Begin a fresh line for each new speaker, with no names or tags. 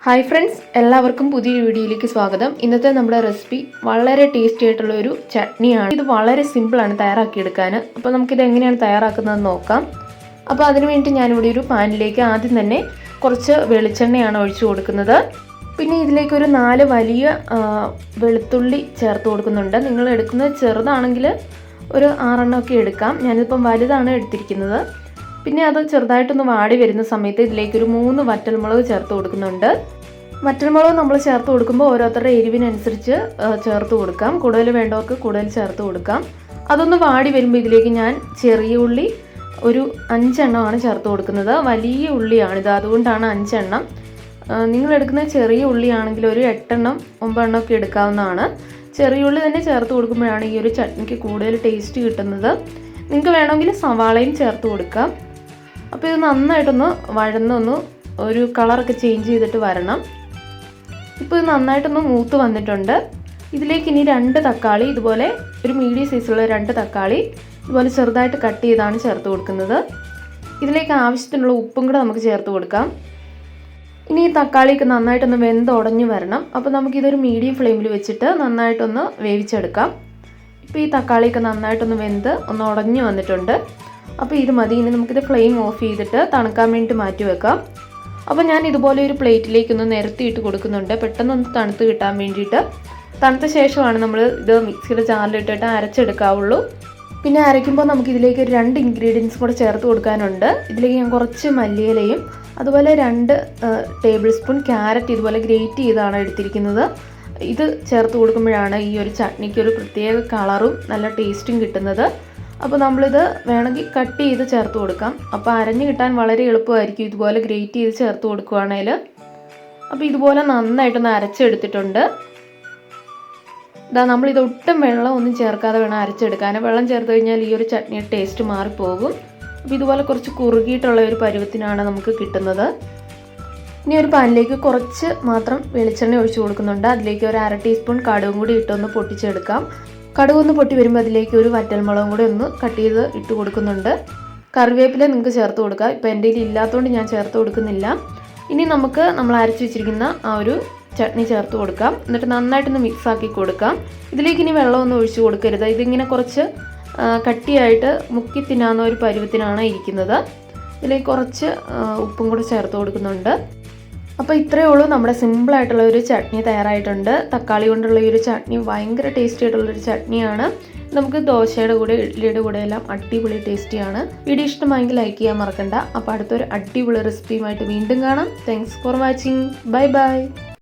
Hi friends, എല്ലാവർക്കും പുതിയൊരു വീഡിയോയിലേക്ക് സ്വാഗതം. ഇന്നത്തെ നമ്മുടെ റെസിപ്പി വളരെ ടേസ്റ്റി ആയിട്ടുള്ള ഒരു ചട്നിയാണ്. ഇത് വളരെ സിമ്പിളാണ് തയ്യാറാക്കിയെടുക്കാൻ. അപ്പോൾ നമുക്കിത് എങ്ങനെയാണ് തയ്യാറാക്കുന്നതെന്ന് നോക്കാം. അപ്പോൾ അതിനു വേണ്ടി ഞാനിവിടെ ഒരു പാനിലേക്ക് ആദ്യം തന്നെ കുറച്ച് വെളിച്ചെണ്ണയാണ് ഒഴിച്ചു കൊടുക്കുന്നത്. പിന്നെ ഇതിലേക്ക് ഒരു 4 വലിയ വെളുത്തുള്ളി ചേർത്ത് കൊടുക്കുന്നുണ്ട്. നിങ്ങൾ എടുക്കുന്നത് ചെറുതാണെങ്കിൽ ഒരു 6 എണ്ണമൊക്കെ എടുക്കാം. ഞാനിപ്പം വലുതാണ് എടുത്തിരിക്കുന്നത്. പിന്നെ അത് ചെറുതായിട്ടൊന്ന് വാടി വരുന്ന സമയത്ത് ഇതിലേക്കൊരു 3 വറ്റൽമുളക് ചേർത്ത് കൊടുക്കുന്നുണ്ട്. വറ്റൽമുളക് നമ്മൾ ചേർത്ത് കൊടുക്കുമ്പോൾ ഓരോരുത്തരുടെ എരിവിനനുസരിച്ച് ചേർത്ത് കൊടുക്കാം. കൂടുതൽ വേണ്ടവർക്ക് കൂടുതൽ ചേർത്ത് കൊടുക്കാം. അതൊന്ന് വാടി വരുമ്പോൾ ഇതിലേക്ക് ഞാൻ ചെറിയ ഉള്ളി ഒരു 5 എണ്ണമാണ് ചേർത്ത് കൊടുക്കുന്നത്. വലിയ ഉള്ളിയാണിത്, അതുകൊണ്ടാണ് 5 എണ്ണം. നിങ്ങളെടുക്കുന്ന ചെറിയ ഉള്ളിയാണെങ്കിൽ ഒരു 8 എണ്ണം 9 എണ്ണമൊക്കെ എടുക്കാവുന്നതാണ്. ചെറിയ ഉള്ളി തന്നെ ചേർത്ത് കൊടുക്കുമ്പോഴാണ് ഈ ഒരു ചട്നിക്ക് കൂടുതൽ ടേസ്റ്റ് കിട്ടുന്നത്. നിങ്ങൾക്ക് വേണമെങ്കിൽ സവാളയും ചേർത്ത് കൊടുക്കാം. അപ്പോൾ ഇത് നന്നായിട്ടൊന്ന് വഴന്നൊന്ന് ഒരു കളറൊക്കെ ചേഞ്ച് ചെയ്തിട്ട് വരണം. ഇപ്പോൾ ഇത് നന്നായിട്ടൊന്ന് മൂത്ത് വന്നിട്ടുണ്ട്. ഇതിലേക്ക് ഇനി 2 തക്കാളി, ഇതുപോലെ ഒരു മീഡിയം സൈസുള്ള 2 തക്കാളി ഇതുപോലെ ചെറുതായിട്ട് കട്ട് ചെയ്താണ് ചേർത്ത് കൊടുക്കുന്നത്. ഇതിലേക്ക് ആവശ്യത്തിനുള്ള ഉപ്പും കൂടെ നമുക്ക് ചേർത്ത് കൊടുക്കാം. ഇനി ഈ തക്കാളിയൊക്കെ നന്നായിട്ടൊന്ന് വെന്തുടഞ്ഞ് വരണം. അപ്പോൾ നമുക്കിതൊരു മീഡിയം ഫ്ലെയിമിൽ വെച്ചിട്ട് നന്നായിട്ടൊന്ന് വേവിച്ചെടുക്കാം. ഇപ്പോൾ ഈ തക്കാളിയൊക്കെ നന്നായിട്ടൊന്ന് വെന്ത് ഒന്ന് ഉടഞ്ഞ് വന്നിട്ടുണ്ട്. അപ്പോൾ ഇത് മതി. ഇനി നമുക്കിത് ഫ്ലെയിം ഓഫ് ചെയ്തിട്ട് തണുക്കാൻ വേണ്ടി മാറ്റി വെക്കാം. അപ്പോൾ ഞാൻ ഇതുപോലെ ഒരു പ്ലേറ്റിലേക്കൊന്ന് നിരത്തിയിട്ട് കൊടുക്കുന്നുണ്ട്, പെട്ടെന്നൊന്ന് തണുത്ത് കിട്ടാൻ വേണ്ടിയിട്ട്. തണുത്ത ശേഷമാണ് നമ്മൾ ഇത് മിക്സിയുടെ ജാറിലിട്ടിട്ട് അരച്ചെടുക്കാവുള്ളൂ. പിന്നെ അരയ്ക്കുമ്പോൾ നമുക്കിതിലേക്ക് ഒരു 2 ഇൻഗ്രീഡിയൻസ് കൂടെ ചേർത്ത് കൊടുക്കാനുണ്ട്. ഇതിലേക്ക് ഞാൻ കുറച്ച് മല്ലിയിലയും അതുപോലെ 2 ടേബിൾ സ്പൂൺ ക്യാരറ്റ് ഇതുപോലെ ഗ്രേറ്റ് ചെയ്താണ് എടുത്തിരിക്കുന്നത്. ഇത് ചേർത്ത് കൊടുക്കുമ്പോഴാണ് ഈ ഒരു ചട്നിക്ക് ഒരു പ്രത്യേക കളറും നല്ല ടേസ്റ്റും കിട്ടുന്നത്. അപ്പോൾ നമ്മളിത് വേണമെങ്കിൽ കട്ട് ചെയ്ത് ചേർത്ത് കൊടുക്കാം. അപ്പോൾ അരഞ്ഞ് കിട്ടാൻ വളരെ എളുപ്പമായിരിക്കും ഇതുപോലെ ഗ്രേറ്റ് ചെയ്ത് ചേർത്ത് കൊടുക്കുകയാണെങ്കിൽ. അപ്പോൾ ഇതുപോലെ നന്നായിട്ടൊന്ന് അരച്ചെടുത്തിട്ടുണ്ട്. നമ്മളിത് ഒട്ടും വെള്ളം ഒന്നും ചേർക്കാതെ വേണം അരച്ചെടുക്കാൻ. വെള്ളം ചേർത്ത് കഴിഞ്ഞാൽ ഈ ഒരു ചട്നിയുടെ ടേസ്റ്റ് മാറിപ്പോകും. അപ്പോൾ ഇതുപോലെ കുറച്ച് കുറുകിയിട്ടുള്ള ഒരു പരുവത്തിനാണ് നമുക്ക് കിട്ടുന്നത്. ഇനി ഒരു പാനിലേക്ക് കുറച്ച് മാത്രം വെളിച്ചെണ്ണ ഒഴിച്ചു കൊടുക്കുന്നുണ്ട്. അതിലേക്ക് ഒരു 1/2 ടീസ്പൂൺ കടുകും കൂടി ഇട്ടൊന്ന് പൊട്ടിച്ചെടുക്കാം. കടുകൊന്ന് പൊട്ടി വരുമ്പോൾ അതിലേക്ക് ഒരു വറ്റൽമുളകും കൂടി ഒന്ന് കട്ട് ചെയ്ത് ഇട്ട് കൊടുക്കുന്നുണ്ട്. കറിവേപ്പില നിങ്ങൾക്ക് ചേർത്ത് കൊടുക്കാം. ഇപ്പോൾ എൻ്റെ കയ്യിൽ ഇല്ലാത്തതുകൊണ്ട് ഞാൻ ചേർത്ത് കൊടുക്കുന്നില്ല. ഇനി നമുക്ക് നമ്മൾ അരച്ച് വെച്ചിരിക്കുന്ന ആ ഒരു ചട്നി ചേർത്ത് കൊടുക്കാം. എന്നിട്ട് നന്നായിട്ടൊന്ന് മിക്സ് ആക്കി കൊടുക്കാം. ഇതിലേക്ക് ഇനി വെള്ളമൊന്നും ഒഴിച്ചു കൊടുക്കരുത്. ഇതിങ്ങനെ കുറച്ച് കട്ടിയായിട്ട് മുക്കി തിന്നാവുന്ന ഒരു പരുവത്തിനാണ് ഇരിക്കുന്നത്. ഇതിലേക്ക് കുറച്ച് ഉപ്പും കൂടി ചേർത്ത് കൊടുക്കുന്നുണ്ട്. അപ്പോൾ ഇത്രയേ ഉള്ളൂ, നമ്മുടെ സിമ്പിളായിട്ടുള്ള ഒരു ചട്നി തയ്യാറായിട്ടുണ്ട്. തക്കാളി കൊണ്ടുള്ള ഈ ഒരു ചട്നി ഭയങ്കര ടേസ്റ്റി ആയിട്ടുള്ളൊരു ചട്നിയാണ്. നമുക്ക് ദോശയുടെ കൂടെ ഇഡ്ഡലിയുടെ കൂടെ എല്ലാം അടിപൊളി ടേസ്റ്റിയാണ്. വീഡിയോ ഇഷ്ടമായെങ്കിൽ ലൈക്ക് ചെയ്യാൻ മറക്കണ്ട. അപ്പോൾ അടുത്തൊരു അടിപൊളി റെസിപ്പിയുമായിട്ട് വീണ്ടും കാണാം. Thanks for watching. Bye bye.